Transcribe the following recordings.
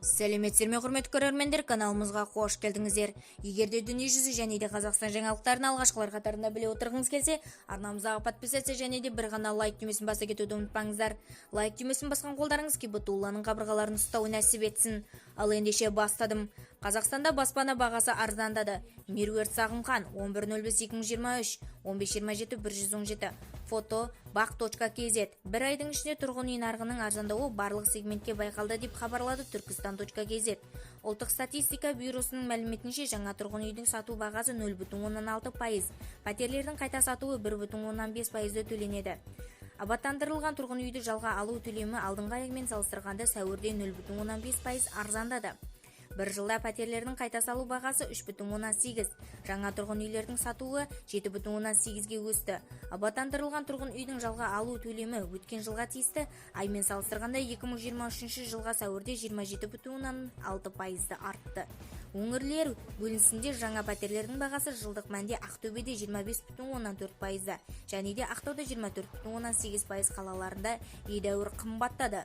Сәлеметсіздер ме, құрметті көрермендер, каналымызға қош келдіңіздер. Егер де дүниежүзі және де Қазақстан жаңалықтарын алғашқылар қатарында біле отырғыңыз келсе, арнамызға подписаться және де бір ғана лайк түймесін баса кетуді ұмытпаңыздар. Лайк түймесін басқан қолдарыңыз Кейбатулланың қабырғаларын ұстау нәсіп етсін. Ал ендеше бастадым. Қазақстанда баспана бағасы арзандады. Меруерт Сағымхан 11.05.2023 15.27.117. Фото бақ.кз. Бір айдың ішінде тұрғын үй нарығының арзандауы барлық сегментке байқалды деп хабарлады Түркістан.кз. Ұлттық статистика бюросының мәліметінше, жаңа тұрғын үйдің сату бағасы 0,6%, пәтерлердің қайта сатуы 1,5% төленеді. Абаттандырылған тұрғын үйді жалға алу төлемі алдыңғы аймен салыстырғанда сәуірде 0,5% арзандады. Бір жылда пәтерлердің қайта салу бағасы 3,8%, жаңа тұрғын үйлердің сатуы 7,8%-ге өсті. Абаттандырылған тұрғын үйдің жалға алу төлемі өткен жылға тиісті аймен салыстырғанда 2023 жылға сәуірде 27,6% артты. Өңірлер бөлінісінде жаңа пәтерлердің бағасы жылдық мәнде Ақтөбеде 25,4%, және де Ақтауда 24,8% қалаларында едәуір қымбаттады.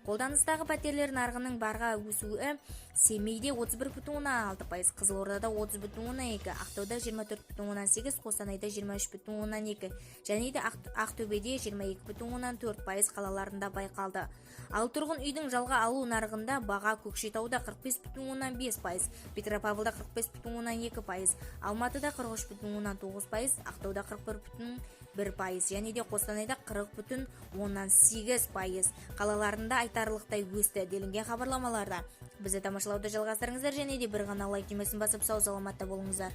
Қолданыстағы пәтерлер нарығының барға өсуі Семейде 31,6%, Қызылордада 30,2%, Ақтауда 24,8%, Қостанайда 23,2%, және де Ақтөбеде 22,4% қалаларында байқалды. Ал тұрғын үйдің жалға алу нарығында баға Көкшетауда 45,5%, Петропавлда 45,2%, Алматыда 43,9%, Ақтауда 41,1%, және де Қостанайда 40,8% қалаларында айтарлықтай өсті делінген хабарламаларда. Бізді тамашалауды жалғастырыңыздар және де бір ғана лайк түймесін басып сау саламатта болыңыздар.